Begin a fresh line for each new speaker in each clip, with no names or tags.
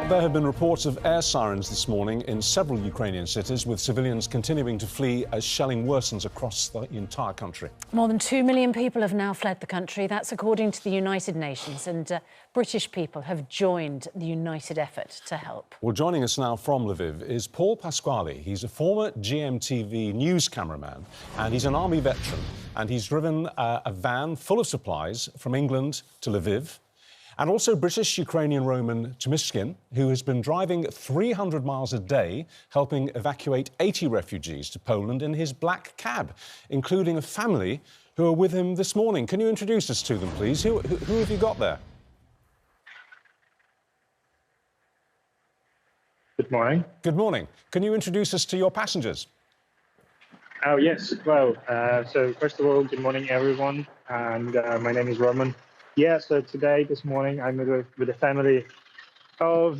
There have been reports of air sirens this morning in several Ukrainian cities, with civilians continuing to flee as shelling worsens across the entire country.
More than 2 million people have now fled the country. That's according to the United Nations, and British people have joined the united effort to help.
Well, joining us now from Lviv is Paul Pasquale. He's a former GMTV news cameraman, and he's an army veteran, and he's driven a van full of supplies from England to Lviv. And also British-Ukrainian Roman Tymchyshyn, who has been driving 300 miles a day, helping evacuate 80 refugees to Poland in his black cab, including a family who are with him this morning. Can you introduce us to them, please? Who have you got there?
Good morning.
Good morning. Can you introduce us to your passengers?
Oh, yes. Well, so first of all, good morning, everyone. And my name is Roman. Yeah, so this morning, I'm with a family of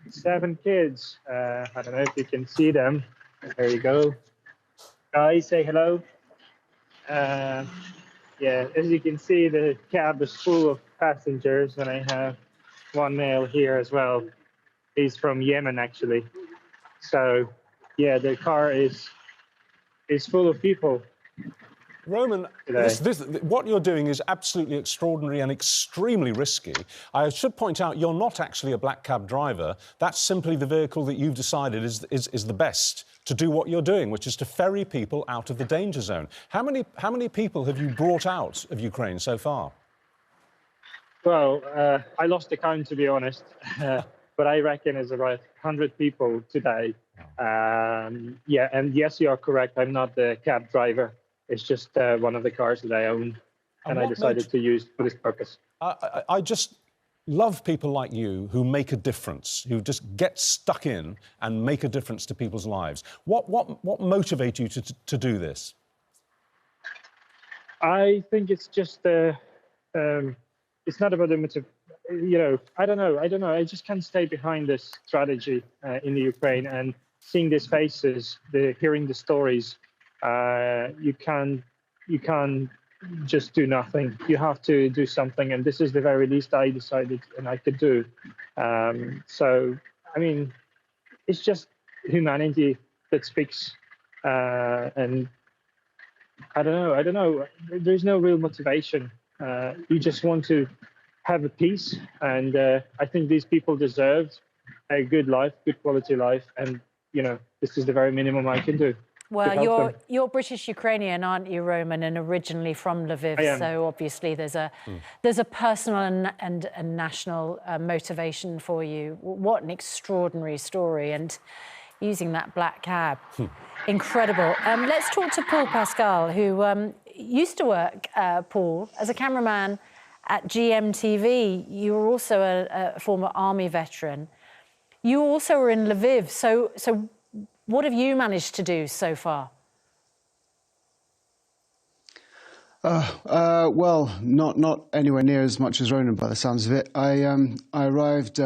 7 kids. I don't know if you can see them. There you go. Guys, say hello. Yeah, as you can see, the cab is full of passengers, and I have one male here as well. He's from Yemen, actually. So, yeah, the car is full of people.
Roman, what you're doing is absolutely extraordinary and extremely risky. I should point out you're not actually a black cab driver. That's simply the vehicle that you've decided is the best to do what you're doing, which is to ferry people out of the danger zone. How many people have you brought out of Ukraine so far?
Well, I lost the count, to be honest, but I reckon it's about 100 people today. Yeah, and yes, you are correct. I'm not the cab driver. It's just one of the cars that I own, and I decided to use for this purpose.
I just love people like you who make a difference, who just get stuck in and make a difference to people's lives. What motivates you to do this?
I think it's just it's not about the motive. You know, I don't know. I just can't stay behind this strategy in the Ukraine, and seeing these faces, hearing the stories. You can't just do nothing. You have to do something, and this is the very least I decided and I could do. So, I mean, it's just humanity that speaks, and I don't know. There's no real motivation. You just want to have a peace, and I think these people deserve a good life, good quality life, and you know, this is the very minimum I can do.
Well, you're British-Ukrainian, aren't you, Roman, and originally from Lviv?
I am.
So obviously there's a personal and national motivation for you. What an extraordinary story, and using that black cab, incredible. Let's talk to Paul Pasquale, who used to work, Paul, as a cameraman at GMTV. You were also a former army veteran. You also were in Lviv. So what have you managed to do so far?
Well, not anywhere near as much as Ronan, by the sounds of it. I arrived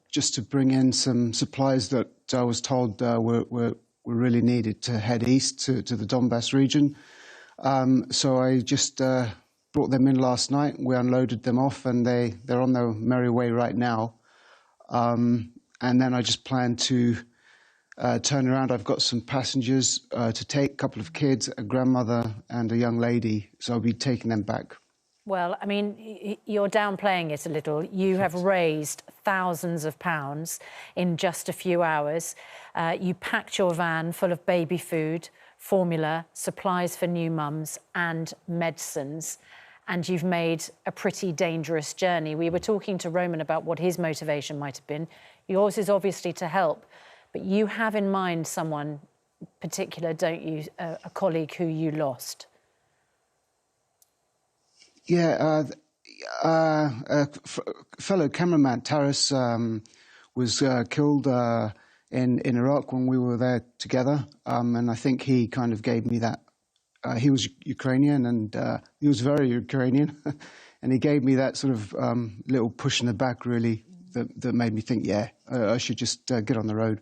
just to bring in some supplies that I was told were really needed to head east to the Donbass region. So I just brought them in last night. We unloaded them off, and they're on their merry way right now. And then I just plan to turn around. I've got some passengers to take, a couple of kids, a grandmother and a young lady, so I'll be taking them back.
Well, I mean, you're downplaying it a little. You have raised thousands of pounds in just a few hours. You packed your van full of baby food, formula, supplies for new mums and medicines, and you've made a pretty dangerous journey. We were talking to Roman about what his motivation might have been. Yours is obviously to help. But you have in mind someone particular, don't you? A colleague who you lost.
Yeah, a fellow cameraman, Taras, was killed in Iraq when we were there together, and I think he kind of gave me that. He was Ukrainian, and he was very Ukrainian, and he gave me that sort of little push in the back, really, that made me think, yeah, I should just get on the road.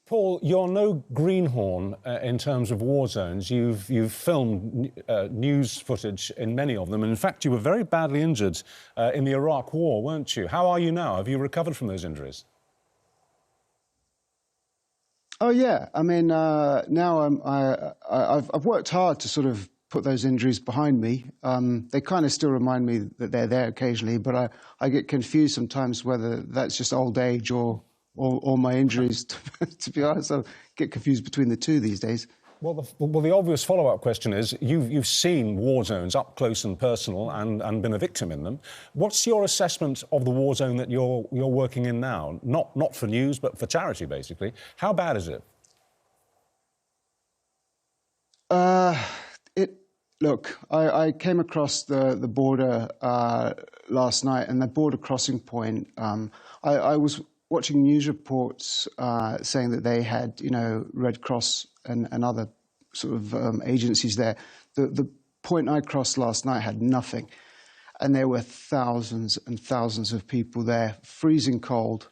Paul, you're no greenhorn in terms of war zones. You've filmed news footage in many of them. And in fact, you were very badly injured in the Iraq War, weren't you? How are you now? Have you recovered from those injuries?
Oh yeah, I mean, now I've worked hard to sort of put those injuries behind me. They kind of still remind me that they're there occasionally, but I get confused sometimes whether that's just old age or my injuries. To be honest, I get confused between the two these days.
Well, the obvious follow-up question is, you've seen war zones up close and personal and been a victim in them. What's your assessment of the war zone that you're working in now? Not for news, but for charity, basically. How bad is it?
Look, I came across the border last night, and the border crossing point, I was watching news reports saying that they had, Red Cross and other sort of agencies there. The point I crossed last night had nothing, and there were thousands and thousands of people there, freezing cold.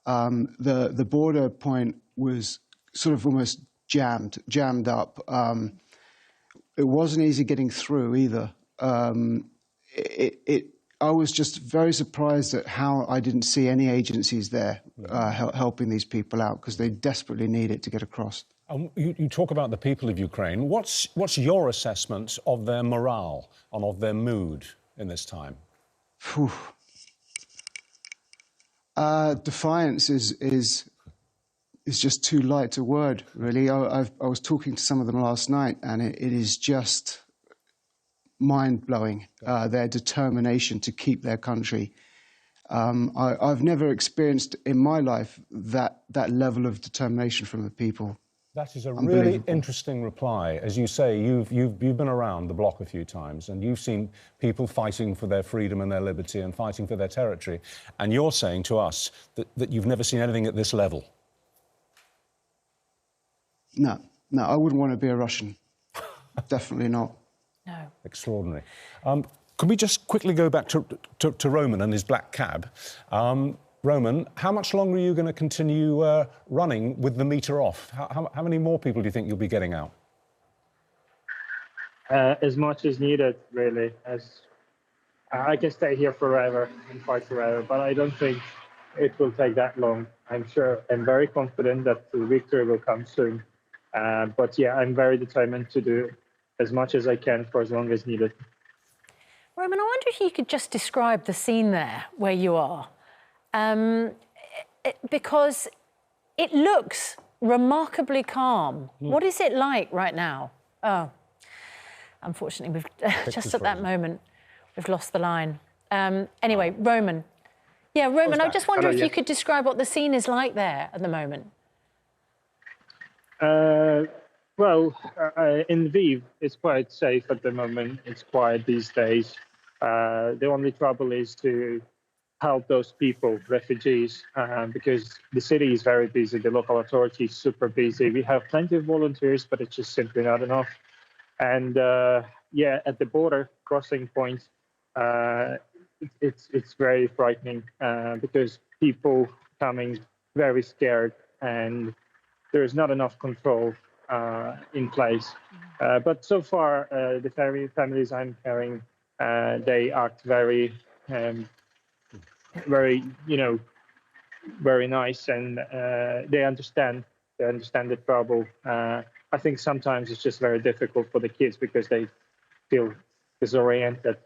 The border point was sort of almost jammed up. It wasn't easy getting through either. I was just very surprised at how I didn't see any agencies there helping these people out, because they desperately need it to get across.
You talk about the people of Ukraine. What's your assessment of their morale and of their mood in this time?
Defiance is just too light a word, really. I was talking to some of them last night, and it is just mind-blowing, their determination to keep their country. I've never experienced in my life that level of determination from the people.
That is a really interesting reply. As you say, you've been around the block a few times, and you've seen people fighting for their freedom and their liberty and fighting for their territory. And you're saying to us that you've never seen anything at this level.
No, I wouldn't want to be a Russian. Definitely not.
No.
Extraordinary. Could we just quickly go back to Roman and his black cab? Roman, how much longer are you going to continue running with the meter off? How many more people do you think you'll be getting out?
As much as needed, really. I can stay here forever and fight forever, but I don't think it will take that long. I'm very confident that the victory will come soon. But yeah, I'm very determined to do as much as I can for as long as needed.
Roman, I wonder if you could just describe the scene there where you are. Because it looks remarkably calm. What is it like right now? Oh, unfortunately, we've just at that moment, we've lost the line. Anyway, Roman. Yeah, Roman, I just wonder if you could describe what the scene is like there at the moment.
Well, in Lviv, it's quite safe at the moment. It's quiet these days. The only trouble is to help those people, refugees, because the city is very busy. The local authority is super busy. We have plenty of volunteers, but it's just simply not enough. And yeah, at the border crossing point, it's very frightening because people coming very scared, and there is not enough control in place. But so far, the families I'm carrying, they act very, very nice, and they understand the trouble. I think sometimes it's just very difficult for the kids because they feel disoriented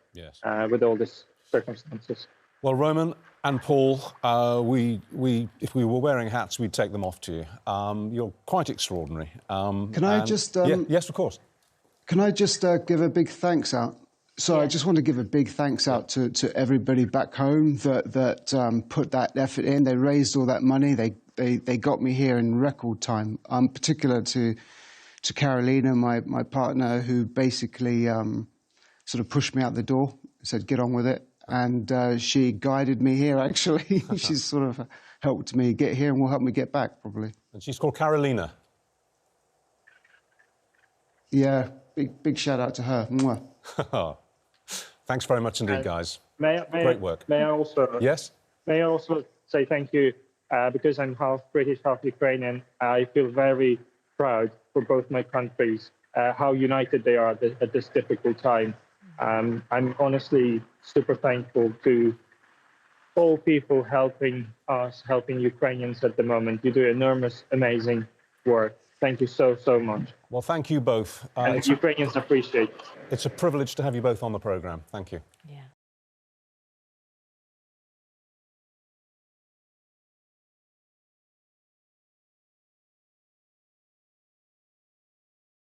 with all these circumstances.
Well, Roman and Paul, if we were wearing hats, we'd take them off to you. You're quite extraordinary.
Can I just...
yes, of course.
Can I just give a big thanks out? So I just want to give a big thanks out to everybody back home that put that effort in. They raised all that money. They got me here in record time. Particular to Carolina, my partner, who basically sort of pushed me out the door, said, get on with it. And she guided me here, actually. She's sort of helped me get here and will help me get back, probably.
And she's called Carolina.
Yeah, big shout out to her. Mwah.
Thanks very much indeed, guys.
Great
work.
May I also...
Yes?
May I also say thank you, because I'm half British, half Ukrainian. I feel very proud for both my countries, how united they are at this difficult time. I'm honestly super thankful to all people helping us, helping Ukrainians at the moment. You do enormous, amazing work. Thank you so much.
Well, thank you both.
And Ukrainians appreciate it.
It's a privilege to have you both on the programme. Thank you.
Yeah.